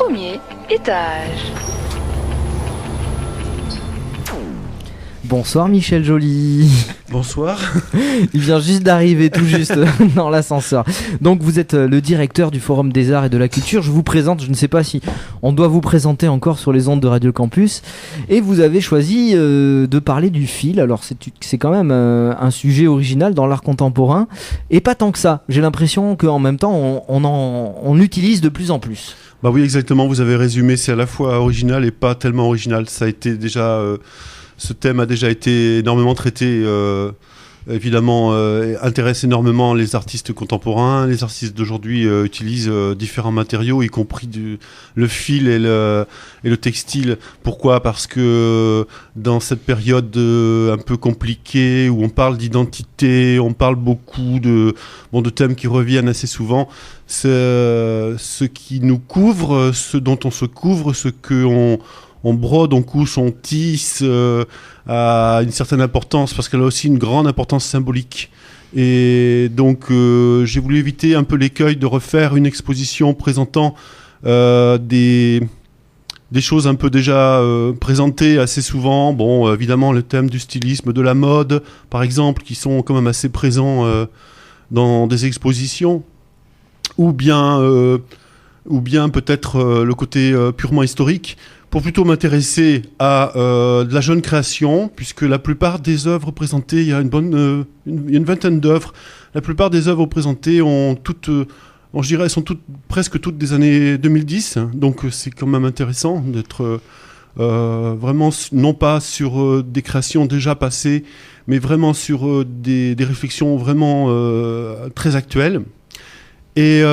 Premier étage. Bonsoir Michel Joly. Bonsoir. Il vient juste d'arriver tout juste dans l'ascenseur. Donc vous êtes le directeur du Forum des Arts et de la Culture. Je vous présente, je ne sais pas si on doit vous présenter encore sur les ondes de Radio Campus. Et vous avez choisi de parler du fil. Alors c'est quand même un sujet original dans l'art contemporain. Et pas tant que ça. J'ai l'impression qu'en même temps on utilise de plus en plus. Bah oui, exactement, vous avez résumé. C'est à la fois original et pas tellement original. Ça a été déjà... Ce thème a déjà été énormément traité, évidemment, intéresse énormément les artistes contemporains. Les artistes d'aujourd'hui utilisent différents matériaux, y compris le fil et le textile. Pourquoi ? Parce que dans cette période un peu compliquée, où on parle d'identité, on parle beaucoup de thèmes qui reviennent assez souvent, ce qui nous couvre, ce dont on se couvre, ce qu'on brode, on couche, on tisse, a une certaine importance parce qu'elle a aussi une grande importance symbolique. Et donc j'ai voulu éviter un peu l'écueil de refaire une exposition présentant des choses un peu déjà présentées assez souvent. Bon, évidemment, le thème du stylisme, de la mode, par exemple, qui sont quand même assez présents dans des expositions. Ou bien peut-être le côté purement historique, pour plutôt m'intéresser à de la jeune création, puisque la plupart des œuvres présentées, il y a une vingtaine d'œuvres, la plupart des œuvres présentées ont toutes, je dirais, elles sont presque toutes des années 2010, donc c'est quand même intéressant d'être vraiment, non pas sur des créations déjà passées, mais vraiment sur des réflexions vraiment très actuelles. Et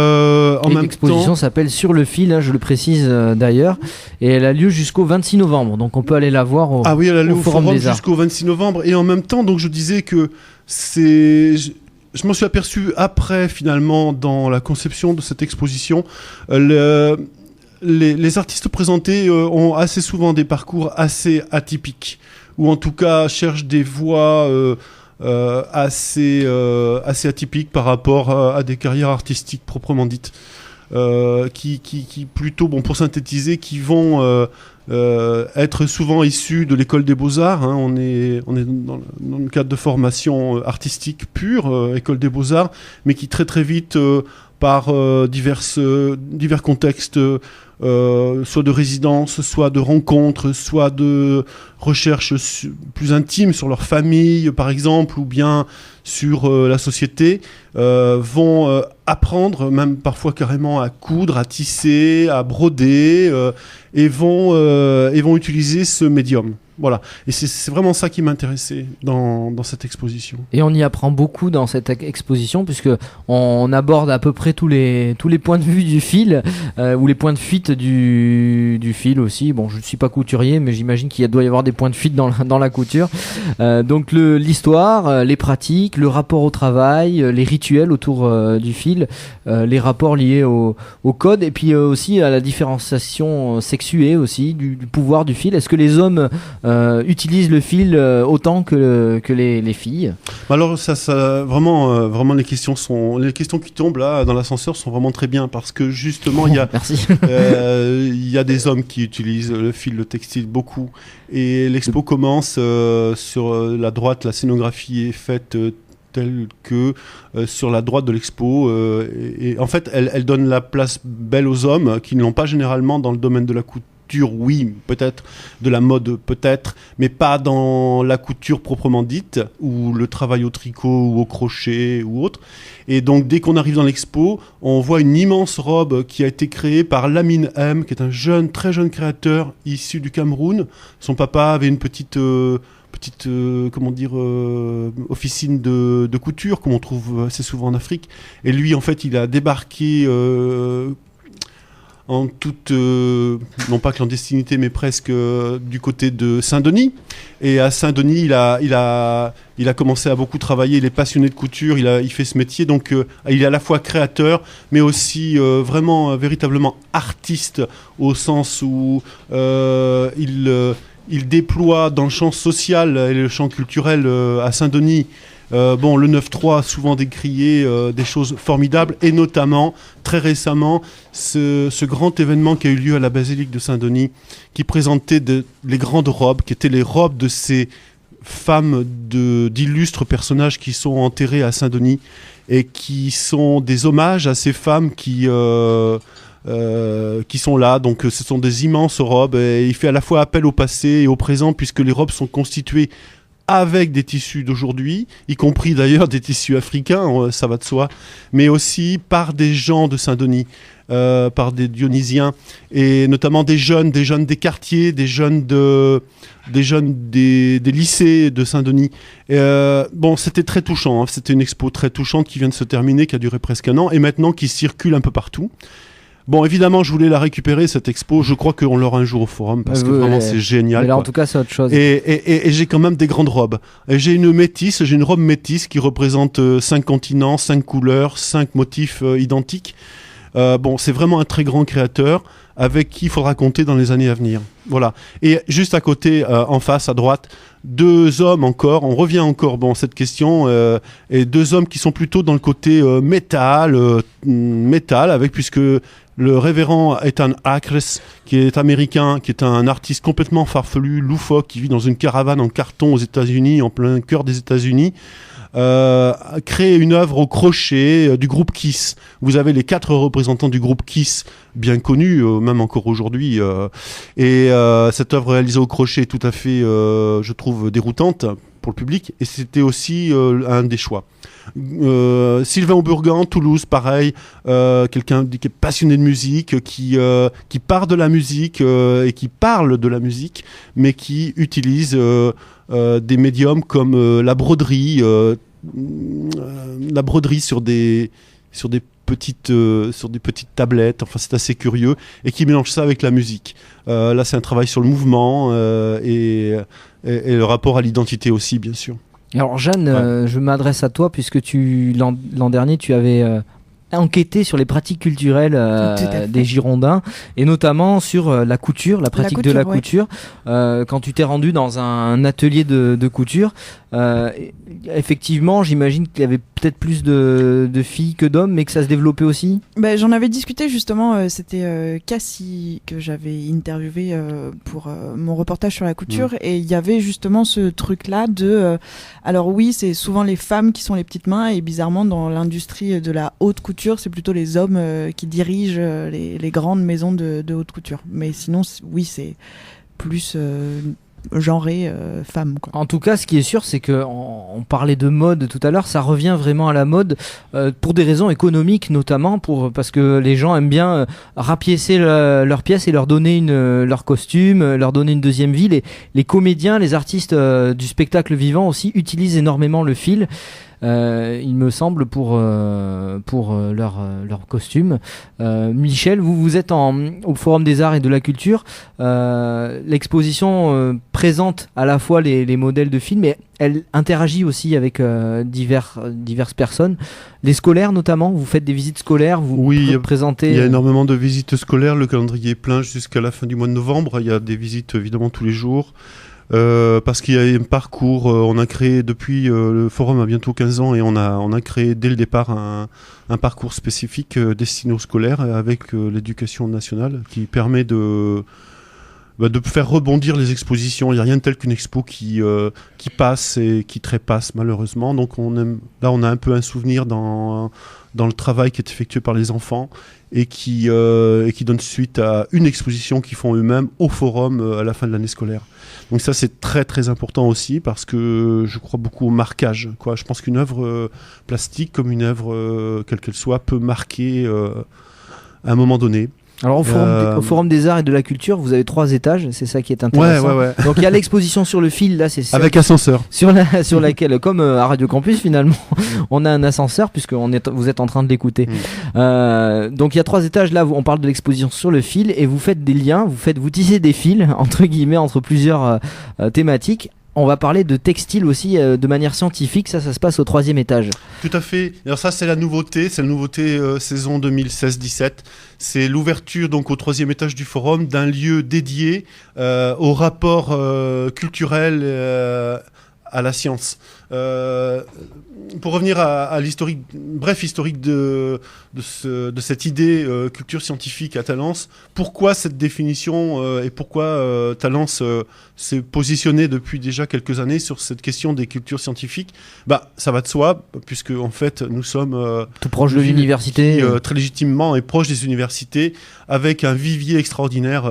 l'exposition s'appelle Sur le fil, hein, je le précise d'ailleurs, et elle a lieu jusqu'au 26 novembre, donc on peut aller la voir au elle a lieu au Forum des Arts jusqu'au 26 novembre, et en même temps, donc je disais que je m'en suis aperçu après, finalement, dans la conception de cette exposition, les artistes présentés ont assez souvent des parcours assez atypiques, ou en tout cas cherchent des voies... assez atypique par rapport à des carrières artistiques proprement dites, qui plutôt, pour synthétiser, qui vont être souvent issus de l'école des beaux-arts, hein. On est dans le cadre de formation artistique pure, école des beaux-arts, mais qui très très vite, par divers contextes, soit de résidence, soit de rencontres, soit de recherches plus intimes sur leur famille, par exemple, ou bien sur la société, vont apprendre, même parfois carrément à coudre, à tisser, à broder, et vont utiliser ce médium. Voilà. Et c'est vraiment ça qui m'intéressait dans cette exposition. Et on y apprend beaucoup dans cette exposition, puisque on aborde à peu près tous les points de vue du fil, ou les points de fuite du fil aussi. Bon, je ne suis pas couturier, mais j'imagine qu'il doit y avoir des points de fuite dans la couture. Donc l'histoire, les pratiques, le rapport au travail, les rituels autour du fil, les rapports liés au code, et puis aussi à la différenciation sexuée aussi du pouvoir du fil. Est-ce que les hommes utilisent le fil autant que les filles? Alors ça vraiment les questions qui tombent là dans l'ascenseur sont vraiment très bien, parce que justement il y a Merci. Il y a des hommes qui utilisent le fil, le textile beaucoup, et l'expo commence sur la droite, la scénographie est faite telle que sur la droite de l'expo, et en fait elle donne la place belle aux hommes qui ne l'ont pas généralement dans le domaine de la couture. Oui, peut-être, de la mode peut-être, mais pas dans la couture proprement dite, ou le travail au tricot ou au crochet ou autre. Et donc dès qu'on arrive dans l'expo, on voit une immense robe qui a été créée par Lamine M, qui est un très jeune créateur issu du Cameroun. Son papa avait une petite officine de couture, comme on trouve assez souvent en Afrique. Et lui, en fait, il a débarqué en toute, non pas clandestinité, mais presque du côté de Saint-Denis. Et à Saint-Denis, il a commencé à beaucoup travailler, il est passionné de couture, il fait ce métier, donc il est à la fois créateur, mais aussi vraiment, véritablement artiste, au sens où il déploie dans le champ social et le champ culturel à Saint-Denis Bon, le 9-3 a souvent décrié des choses formidables, et notamment, très récemment, ce grand événement qui a eu lieu à la basilique de Saint-Denis, qui présentait les grandes robes, qui étaient les robes de ces femmes d'illustres personnages qui sont enterrés à Saint-Denis, et qui sont des hommages à ces femmes qui sont là. Donc ce sont des immenses robes, et il fait à la fois appel au passé et au présent, puisque les robes sont constituées avec des tissus d'aujourd'hui, y compris d'ailleurs des tissus africains, ça va de soi, mais aussi par des gens de Saint-Denis, par des Dionysiens, et notamment des jeunes des quartiers, des jeunes des lycées de Saint-Denis. Bon, c'était très touchant, hein. C'était une expo très touchante qui vient de se terminer, qui a duré presque un an, et maintenant qui circule un peu partout. Bon, évidemment, je voulais la récupérer, cette expo. Je crois qu'on l'aura un jour au forum, parce que vraiment, c'est génial. Mais là, quoi. en tout cas, c'est autre chose. Et j'ai quand même des grandes robes. Et j'ai une robe métisse qui représente 5 continents, 5 couleurs, 5 motifs identiques. Bon, c'est vraiment un très grand créateur avec qui il faudra compter dans les années à venir. Voilà. Et juste à côté, en face, à droite, 2 hommes encore. On revient encore à cette question. Et 2 hommes qui sont plutôt dans le côté métal, puisque le révérend Ethan Acres, qui est américain, qui est un artiste complètement farfelu, loufoque, qui vit dans une caravane en carton aux États-Unis, en plein cœur des États-Unis, créé une œuvre au crochet du groupe Kiss. Vous avez les 4 représentants du groupe Kiss, bien connus, même encore aujourd'hui. Cette œuvre réalisée au crochet est tout à fait, je trouve, déroutante pour le public. Et c'était aussi un des choix. Sylvain Auburgan, Toulouse, pareil, quelqu'un qui est passionné de musique, qui part de la musique et qui parle de la musique, mais qui utilise des médiums comme la broderie sur des petites tablettes. Enfin, c'est assez curieux, et qui mélange ça avec la musique. Là, c'est un travail sur le mouvement et le rapport à l'identité aussi, bien sûr. Alors Jeanne, je m'adresse à toi, puisque l'an dernier tu avais enquêté sur les pratiques culturelles des Girondins, et notamment sur la couture, la pratique de la couture. Quand tu t'es rendu dans un atelier de couture, effectivement, j'imagine qu'il y avait peut-être plus de filles que d'hommes, mais que ça se développait aussi. J'en avais discuté justement, c'était Cassie que j'avais interviewé pour mon reportage sur la couture, et il y avait justement ce truc-là de... alors oui, c'est souvent les femmes qui sont les petites mains, et bizarrement dans l'industrie de la haute couture, c'est plutôt les hommes qui dirigent les grandes maisons de haute couture. Mais sinon, oui, c'est plus... genré femme, quoi. En tout cas, ce qui est sûr, c'est que on parlait de mode tout à l'heure, ça revient vraiment à la mode pour des raisons économiques, notamment parce que les gens aiment bien rapiécer leurs pièces et leur donner leur costume, leur donner une deuxième vie. Les comédiens, les artistes du spectacle vivant aussi utilisent énormément le fil. Il me semble pour leur costume. Michel, vous êtes au Forum des Arts et de la Culture. L'exposition présente à la fois les modèles de films, mais elle interagit aussi avec diverses personnes. Les scolaires notamment, vous faites des visites scolaires, vous présentez... Il y a énormément de visites scolaires, le calendrier est plein jusqu'à la fin du mois de novembre. Il y a des visites évidemment tous les jours. Parce qu'il y a un parcours, on a créé depuis le forum a bientôt 15 ans, et on a créé dès le départ un parcours spécifique destiné aux scolaires avec l'éducation nationale, qui permet de faire rebondir les expositions. Il n'y a rien de tel qu'une expo qui passe et qui trépasse malheureusement. Donc on a un peu un souvenir dans le travail qui est effectué par les enfants, et qui donne suite à une exposition qu'ils font eux-mêmes au forum à la fin de l'année scolaire. Donc ça, c'est très très important aussi, parce que je crois beaucoup au marquage, quoi. Je pense qu'une œuvre plastique, comme une œuvre quelle qu'elle soit, peut marquer à un moment donné. Alors au Forum des Arts et de la Culture, vous avez 3 étages, c'est ça qui est intéressant. Ouais. Donc il y a l'exposition sur le fil, là c'est avec ascenseur. Sur laquelle, comme à Radio Campus finalement, on a un ascenseur, puisque vous êtes en train de l'écouter. Donc il y a 3 étages, là on parle de l'exposition sur le fil, et vous faites des liens, vous tissez des fils entre guillemets entre plusieurs thématiques. On va parler de textile aussi de manière scientifique, ça se passe au 3e étage. Tout à fait. Alors ça, c'est la nouveauté saison 2016-17. C'est l'ouverture donc au 3e étage du forum d'un lieu dédié au rapport culturel à la science. Pour revenir à l'historique, bref historique de cette idée culture scientifique à Talence, pourquoi cette définition et pourquoi Talence s'est positionné depuis déjà quelques années sur cette question des cultures scientifiques? Ça va de soi, puisque en fait nous sommes tout proche de l'université, très légitimement et proche des universités, avec un vivier extraordinaire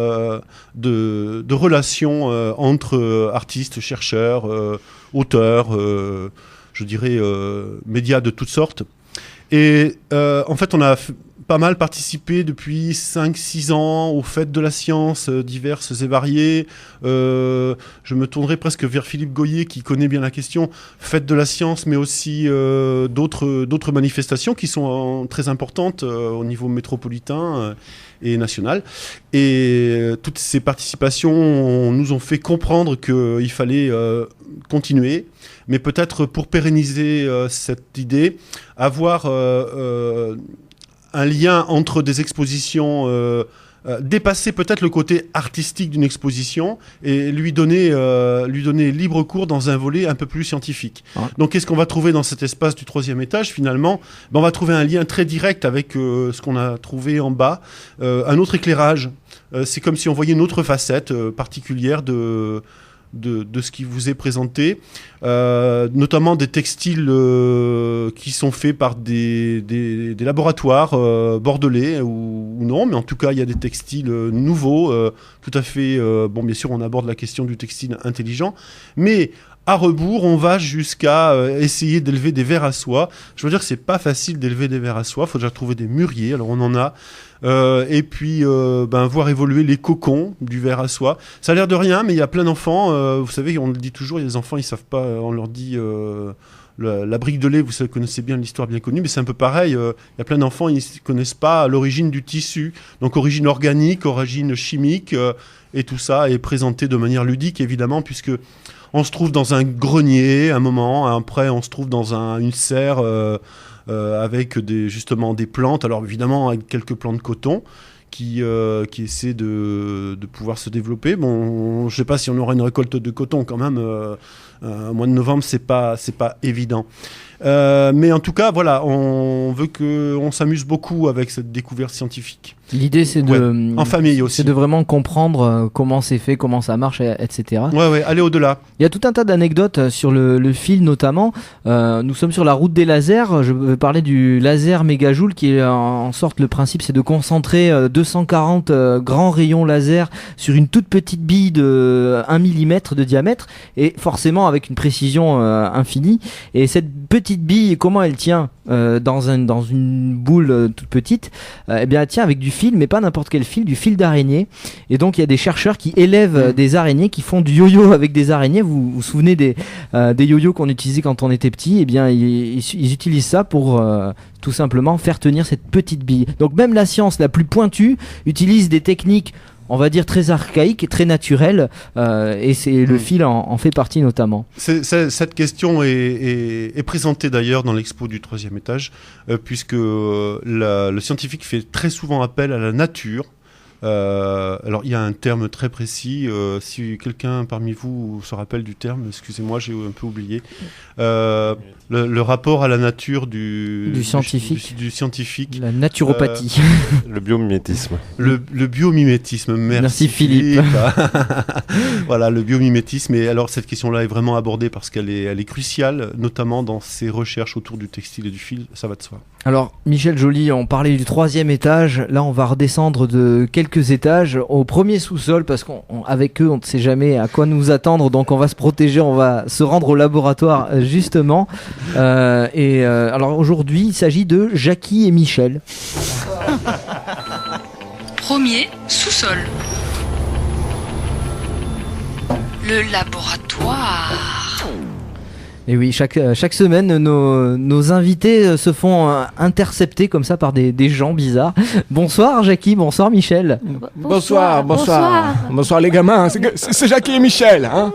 de relations entre artistes, chercheurs, auteurs, je dirais médias de toutes sortes. Et en fait, on a pas mal participé depuis 5-6 ans aux fêtes de la science diverses et variées. Je me tournerai presque vers Philippe Goyer qui connaît bien la question. Fêtes de la science, mais aussi d'autres manifestations qui sont très importantes au niveau métropolitain et national. Et toutes ces participations nous ont fait comprendre qu'il fallait continuer, mais peut-être pour pérenniser cette idée, avoir un lien entre des expositions, dépasser peut-être le côté artistique d'une exposition et lui donner libre cours dans un volet un peu plus scientifique. Ouais. Donc qu'est-ce qu'on va trouver dans cet espace du 3e étage finalement? On va trouver un lien très direct avec ce qu'on a trouvé en bas, un autre éclairage. C'est comme si on voyait une autre facette particulière de ce qui vous est présenté, notamment des textiles qui sont faits par des laboratoires bordelais ou non, mais en tout cas il y a des textiles nouveaux, tout à fait, bien sûr on aborde la question du textile intelligent, mais à rebours, on va jusqu'à essayer d'élever des vers à soie. Je veux dire que c'est pas facile d'élever des vers à soie, il faut déjà trouver des mûriers, alors on en a. Et puis voir évoluer les cocons du ver à soie. Ça a l'air de rien, mais il y a plein d'enfants, vous savez, on le dit toujours, il y a des enfants, ils savent pas, on leur dit la brique de lait, vous savez, connaissez bien l'histoire bien connue, mais c'est un peu pareil, il y a plein d'enfants, ils ne connaissent pas l'origine du tissu, donc origine organique, origine chimique, et tout ça est présenté de manière ludique, évidemment, puisque on se trouve dans un grenier, un moment, après on se trouve dans une serre avec justement des plantes, alors évidemment avec quelques plants de coton qui essaient de pouvoir se développer. Bon, je ne sais pas si on aura une récolte de coton quand même, au mois de novembre, c'est pas évident. Mais en tout cas, voilà, on veut qu'on s'amuse beaucoup avec cette découverte scientifique. L'idée, c'est en famille aussi. C'est de vraiment comprendre comment c'est fait, comment ça marche, etc. Ouais, aller au-delà. Il y a tout un tas d'anecdotes sur le fil notamment. Nous sommes sur la route des lasers. Je vais parler du laser mégajoule qui est en sorte, le principe, c'est de concentrer 240 grands rayons laser sur une toute petite bille de 1 mm de diamètre et forcément avec une précision infinie. Et cette petite bille, comment elle tient dans une boule toute petite? Eh bien, elle tient avec du fil, mais pas n'importe quel fil, du fil d'araignée. Et donc, il y a des chercheurs qui élèvent des araignées, qui font du yo-yo avec des araignées. Vous vous souvenez des yo-yo qu'on utilisait quand on était petit? Eh bien, ils utilisent ça pour tout simplement faire tenir cette petite bille. Donc, même la science la plus pointue utilise des techniques, on va dire, très archaïque, très naturel, et le fil en fait partie notamment. Cette question est présentée d'ailleurs dans l'expo du 3e étage, puisque le scientifique fait très souvent appel à la nature. Alors il y a un terme très précis, si quelqu'un parmi vous se rappelle du terme, excusez-moi, j'ai un peu oublié. Le rapport à la nature du scientifique. La naturopathie. Le biomimétisme. Le biomimétisme, merci Philippe. Voilà, le biomimétisme. Et alors cette question-là est vraiment abordée parce qu'elle est cruciale, notamment dans ses recherches autour du textile et du fil, ça va de soi. Alors Michel Joly, on parlait du 3e étage, là on va redescendre de quelques étages au premier sous-sol parce qu'avec eux on ne sait jamais à quoi nous attendre, donc on va se protéger, on va se rendre au laboratoire justement. Alors aujourd'hui il s'agit de Jackie et Michel. Premier sous-sol. Le laboratoire. Et oui, chaque semaine, nos invités se font intercepter comme ça par des gens bizarres. Bonsoir Jackie, bonsoir Michel. Bonsoir les gamins, c'est Jackie et Michel. Hein.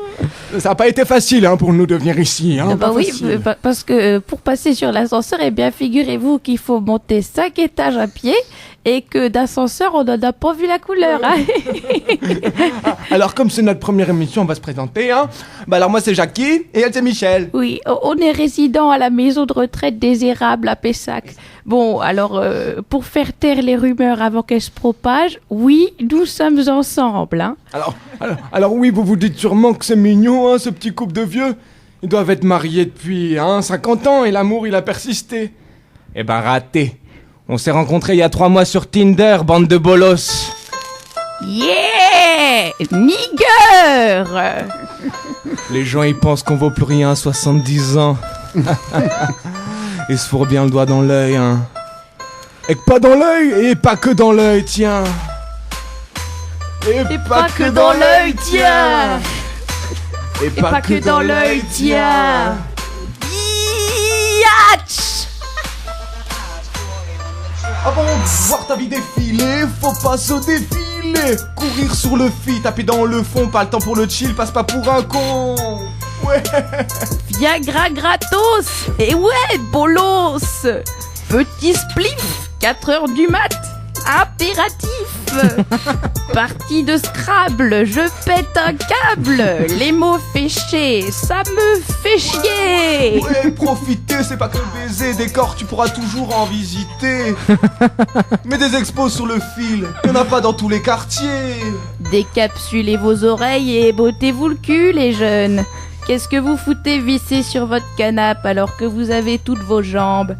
Ça n'a pas été facile pour nous de venir ici. Hein, oui, parce que pour passer sur l'ascenseur, eh bien figurez-vous qu'il faut monter 5 étages à pied. Et que d'ascenseur, on n'en a pas vu la couleur. Hein. Alors, comme c'est notre première émission, on va se présenter. Hein. Alors, moi, c'est Jackie et elle, c'est Michel. Oui, on est résident à la maison de retraite des érables à Pessac. Bon, alors, pour faire taire les rumeurs avant qu'elles se propagent, oui, nous sommes ensemble, hein. Alors oui, vous vous dites sûrement que c'est mignon, hein, ce petit couple de vieux. Ils doivent être mariés depuis 50 ans et l'amour, il a persisté. Eh ben, raté. On s'est rencontrés il y a 3 mois sur Tinder, bande de bolos. Yeah! Nigger! Les gens, ils pensent qu'on vaut plus rien à 70 ans. Ils se fourrent bien le doigt dans l'œil, hein. Et que pas dans l'œil, et pas que dans l'œil, tiens. Et pas que dans l'œil, tiens. Et pas que dans l'œil, tiens. Yatch! Avant de voir ta vie défiler, faut pas se défiler. Courir sur le fil, taper dans le fond, pas le temps pour le chill, passe pas pour un con. Ouais. Viagra gratos. Et ouais, bolos. Petit spliff, 4h du mat. Impératif. Partie de Scrabble, je pète un câble. Les mots féchés, ça me fait chier. Ouais, profiter, c'est pas que baiser. Des corps, tu pourras toujours en visiter. Mais des expos sur le fil, y'en a pas dans tous les quartiers. Décapsulez vos oreilles et bottez-vous le cul, les jeunes. Qu'est-ce que vous foutez vissé sur votre canapé alors que vous avez toutes vos jambes?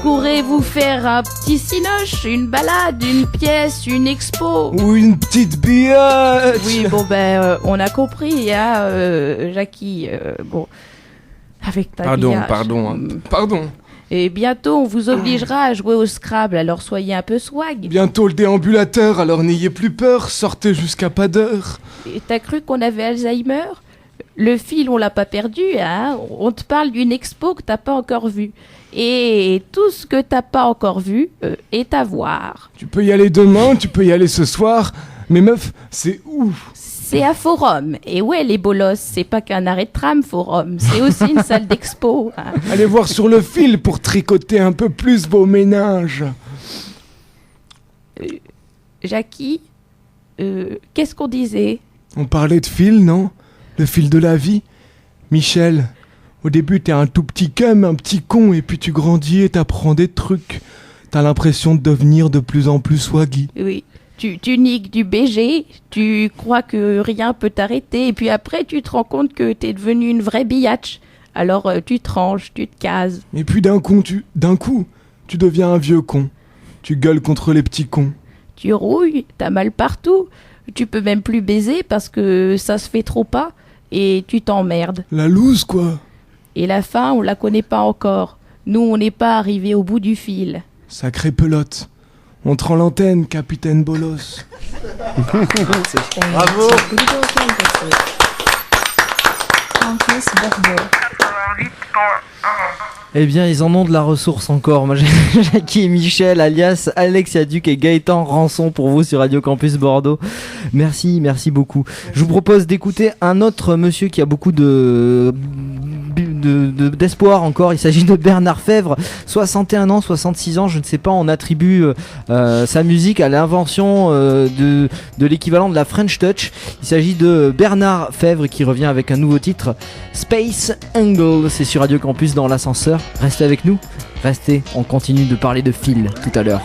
Courez vous faire un petit cinoche, une balade, une pièce, une expo. Ou une petite billette. Oui, bon on a compris, hein, Jackie. Bon, avec ta billage. Pardon. Et bientôt, on vous obligera à jouer au Scrabble, alors soyez un peu swag. Bientôt le déambulateur, alors n'ayez plus peur, sortez jusqu'à pas d'heure. Et t'as cru qu'on avait Alzheimer? Le fil, on l'a pas perdu, hein. On te parle d'une expo que t'as pas encore vue. Et tout ce que t'as pas encore vu est à voir. Tu peux y aller demain, tu peux y aller ce soir, mais meuf, c'est où? C'est à Forum. Et ouais, les bolos, c'est pas qu'un arrêt de tram, Forum. C'est aussi une salle d'expo. Hein. Allez voir sur le fil pour tricoter un peu plus vos méninges. Jackie, qu'est-ce qu'on disait? On parlait de fil, non? Le fil de la vie. Michel, au début t'es un tout petit cum, un petit con, et puis tu grandis et t'apprends des trucs. T'as l'impression de devenir de plus en plus swaggy. Oui. Tu niques du BG, tu crois que rien peut t'arrêter, et puis après tu te rends compte que t'es devenu une vraie biatch. Alors tu te ranges, tu te cases. Et puis d'un coup, tu deviens un vieux con. Tu gueules contre les petits cons. Tu rouilles, t'as mal partout. Tu peux même plus baiser parce que ça se fait trop pas, et tu t'emmerdes. La loose, quoi. Et la fin, on la connaît pas encore. Nous, on n'est pas arrivé au bout du fil. Sacrée pelote. On te rend l'antenne, capitaine Bolos. Bravo. Eh bien, ils en ont de la ressource encore. Moi, j'ai Jackie et Michel, alias Alex Yaduc et Gaëtan Rançon pour vous sur Radio Campus Bordeaux. Merci beaucoup. Je vous propose d'écouter un autre monsieur qui a beaucoup d'espoir encore. Il s'agit de Bernard Fèvre, 61 ans, 66 ans, je ne sais pas, on attribue sa musique à l'invention de l'équivalent de la French Touch. Il s'agit de Bernard Fèvre qui revient avec un nouveau titre, Space Angle. C'est sur Radio Campus dans l'ascenseur. Restez avec nous, restez, on continue de parler de fil tout à l'heure.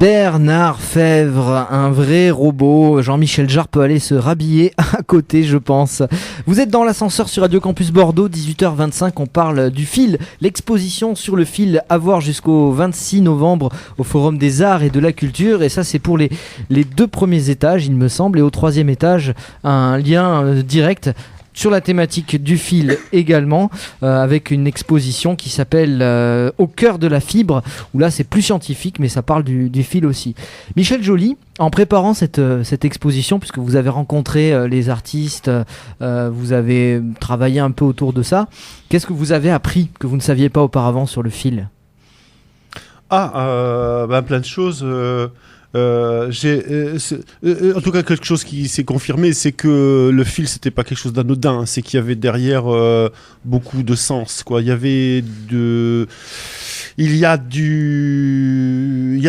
Bernard Fèvre, un vrai robot. Jean-Michel Jarre peut aller se rhabiller à côté, je pense. Vous êtes dans l'ascenseur sur Radio Campus Bordeaux, 18h25, on parle du fil. L'exposition sur le fil à voir jusqu'au 26 novembre au Forum des Arts et de la Culture. Et ça, c'est pour les 2 premiers étages, il me semble. Et au 3e étage, un lien direct sur la thématique du fil également, avec une exposition qui s'appelle Au cœur de la fibre, où là c'est plus scientifique mais ça parle du fil aussi. Michel Joly, en préparant cette exposition, puisque vous avez rencontré les artistes, vous avez travaillé un peu autour de ça, qu'est-ce que vous avez appris que vous ne saviez pas auparavant sur le fil ? Plein de choses. En tout cas, quelque chose qui s'est confirmé, c'est que le fil, c'était pas quelque chose d'anodin, c'est qu'il y avait derrière beaucoup de sens, quoi. Il y a de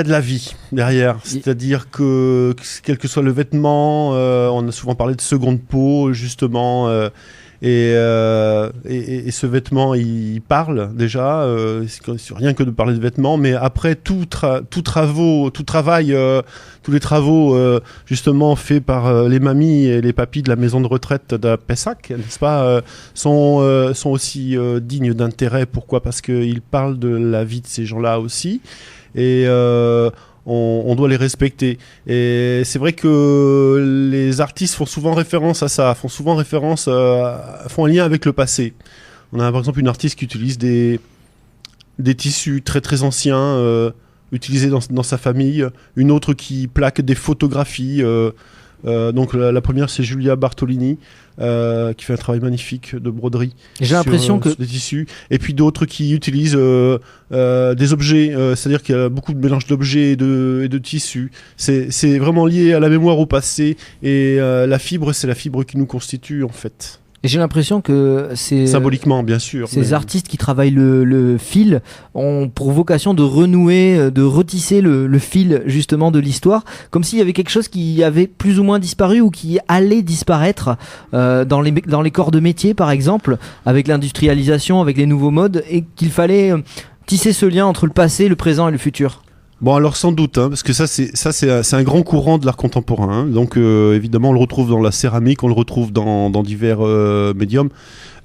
la vie derrière, c'est-à-dire que quel que soit le vêtement, on a souvent parlé de seconde peau, justement. Et ce vêtement, il parle déjà, c'est rien que de parler de vêtements, mais après tous les travaux justement faits par les mamies et les papis de la maison de retraite de Pessac, n'est-ce pas, sont aussi dignes d'intérêt. Pourquoi ? Parce qu'ils parlent de la vie de ces gens-là aussi. Et on doit les respecter. Et c'est vrai que les artistes font souvent référence à ça, font un lien avec le passé. On a par exemple une artiste qui utilise des tissus très très anciens, utilisés dans sa famille, une autre qui plaque des photographies. Donc la première, c'est Julia Bartolini, qui fait un travail magnifique de broderie. J'ai l'impression que sur des tissus. Et puis d'autres qui utilisent des objets, c'est-à-dire qu'il y a beaucoup de mélange d'objets et de tissus. C'est vraiment lié à la mémoire, au passé. Et la fibre, c'est la fibre qui nous constitue en fait. Et j'ai l'impression que symboliquement, bien sûr. Ces artistes qui travaillent le fil ont pour vocation de renouer, de retisser le fil justement de l'histoire, comme s'il y avait quelque chose qui avait plus ou moins disparu ou qui allait disparaître dans les corps de métier, par exemple, avec l'industrialisation, avec les nouveaux modes, et qu'il fallait tisser ce lien entre le passé, le présent et le futur. Bon, alors sans doute, parce que c'est un grand courant de l'art contemporain. Donc évidemment, on le retrouve dans la céramique, on le retrouve dans divers médiums.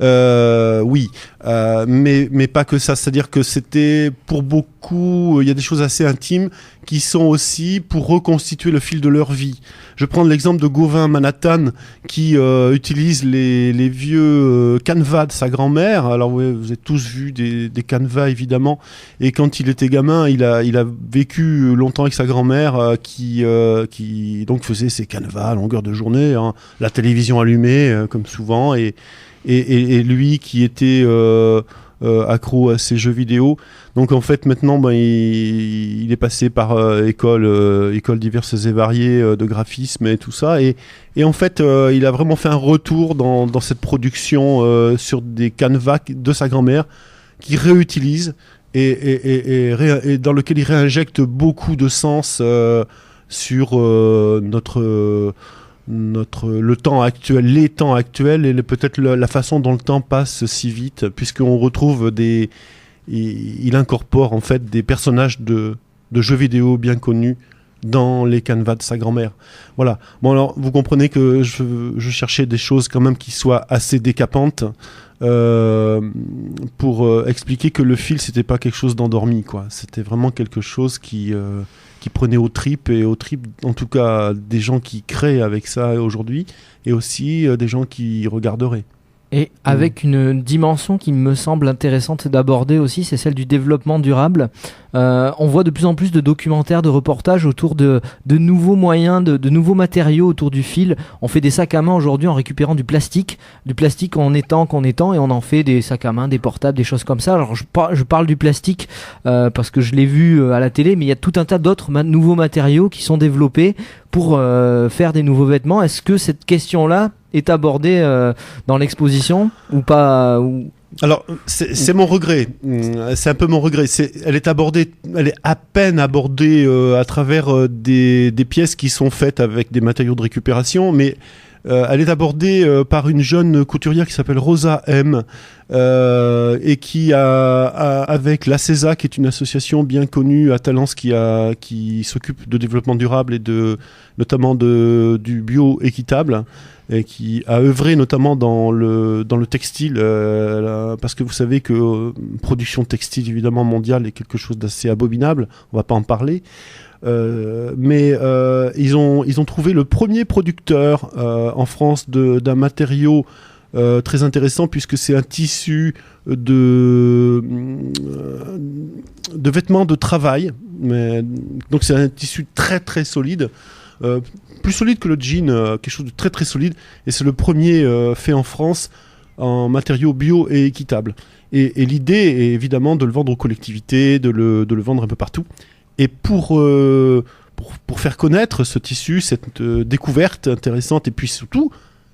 Oui, mais pas que ça. C'est-à-dire que c'était pour beaucoup, il y a des choses assez intimes qui sont aussi pour reconstituer le fil de leur vie. Je prends l'exemple de Gauvin Manhattan qui utilise les vieux canevas de sa grand-mère. Alors ouais, vous avez tous vu des canevas évidemment. Et quand il était gamin, il a vécu longtemps avec sa grand-mère qui donc faisait ses canevas à longueur de journée, hein, la télévision allumée comme souvent et lui qui était accro à ces jeux vidéo. Donc en fait maintenant il est passé par écoles diverses et variées de graphisme et tout ça et en fait il a vraiment fait un retour dans cette production sur des canevas de sa grand-mère qu'il réutilise et dans lequel il réinjecte beaucoup de sens sur le temps actuel, les temps actuels et peut-être la façon dont le temps passe si vite, puisqu'on retrouve il incorpore en fait des personnages de jeux vidéo bien connus dans les canevas de sa grand-mère. Voilà. Bon alors, vous comprenez que je cherchais des choses quand même qui soient assez décapantes pour expliquer que le fil c'était pas quelque chose d'endormi, quoi. C'était vraiment quelque chose qui prenait aux tripes en tout cas des gens qui créent avec ça aujourd'hui et aussi des gens qui regarderaient. Et avec une dimension qui me semble intéressante d'aborder aussi, c'est celle du développement durable. On voit de plus en plus de documentaires, de reportages autour de nouveaux moyens, de nouveaux matériaux autour du fil. On fait des sacs à main aujourd'hui en récupérant du plastique en étang, et on en fait des sacs à main, des portables, des choses comme ça. Alors je parle du plastique parce que je l'ai vu à la télé, mais il y a tout un tas d'autres nouveaux matériaux qui sont développés pour faire des nouveaux vêtements. Est-ce que cette question-là est abordée dans l'exposition ou pas Alors, c'est mon regret. C'est un peu mon regret. Elle est à peine abordée à travers des pièces qui sont faites avec des matériaux de récupération, mais Elle est abordée par une jeune couturière qui s'appelle Rosa M. Et qui avec la CESA, qui est une association bien connue à Talence, qui s'occupe de développement durable et notamment du bio équitable, et qui a œuvré notamment dans le textile, parce que vous savez que production textile évidemment mondiale est quelque chose d'assez abominable, on va pas en parler. Mais ils ont trouvé le premier producteur en France d'un matériau très intéressant, puisque c'est un tissu de vêtements de travail, donc c'est un tissu très très solide, plus solide que le jean, quelque chose de très très solide, et c'est le premier fait en France en matériaux bio et équitables. Et l'idée est évidemment de le vendre aux collectivités, de le vendre un peu partout. Et pour faire connaître ce tissu, cette découverte intéressante, et puis surtout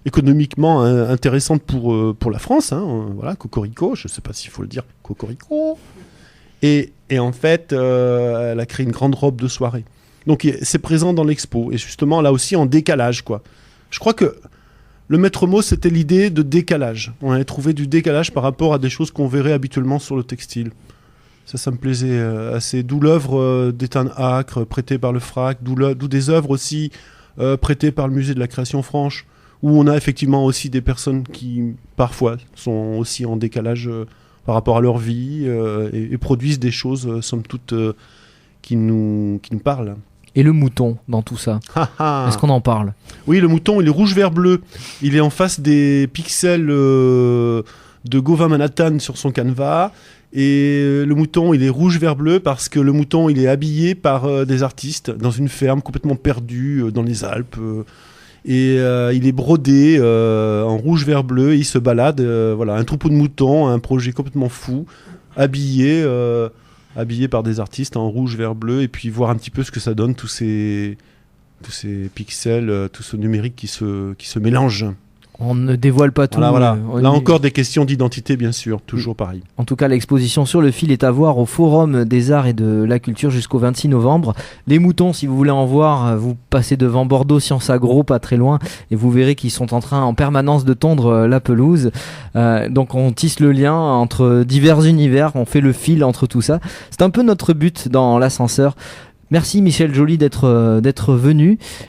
économiquement intéressante pour la France, voilà, cocorico, je ne sais pas s'il faut le dire, cocorico. Et en fait, elle a créé une grande robe de soirée. Donc c'est présent dans l'expo, et justement là aussi en décalage, quoi. Je crois que le maître mot, c'était l'idée de décalage. On avait trouvé du décalage par rapport à des choses qu'on verrait habituellement sur le textile. Ça me plaisait assez. D'où l'œuvre d'Ethan Acre, prêtée par le FRAC, d'où des œuvres aussi prêtées par le musée de la création franche, où on a effectivement aussi des personnes qui, parfois, sont aussi en décalage par rapport à leur vie et produisent des choses, somme toute, qui nous parlent. Et le mouton dans tout ça, est-ce qu'on en parle ? Oui, le mouton, il est rouge, vert, bleu. Il est en face des pixels de Gauvin Manhattan sur son canevas. Et le mouton, il est rouge, vert, bleu parce que le mouton, il est habillé par des artistes dans une ferme complètement perdue dans les Alpes. Et il est brodé en rouge, vert, bleu. Et il se balade, voilà, un troupeau de moutons, un projet complètement fou, habillé par des artistes en rouge, vert, bleu. Et puis voir un petit peu ce que ça donne, tous ces pixels, tout ce numérique qui se mélange. On ne dévoile pas tout. Voilà. Là encore des questions d'identité, bien sûr, toujours pareil. En tout cas, l'exposition sur le fil est à voir au Forum des Arts et de la Culture jusqu'au 26 novembre. Les moutons, si vous voulez en voir, vous passez devant Bordeaux Sciences Agro, pas très loin, et vous verrez qu'ils sont en train en permanence de tondre la pelouse. Donc on tisse le lien entre divers univers, on fait le fil entre tout ça. C'est un peu notre but dans l'ascenseur. Merci Michel Joly d'être venu.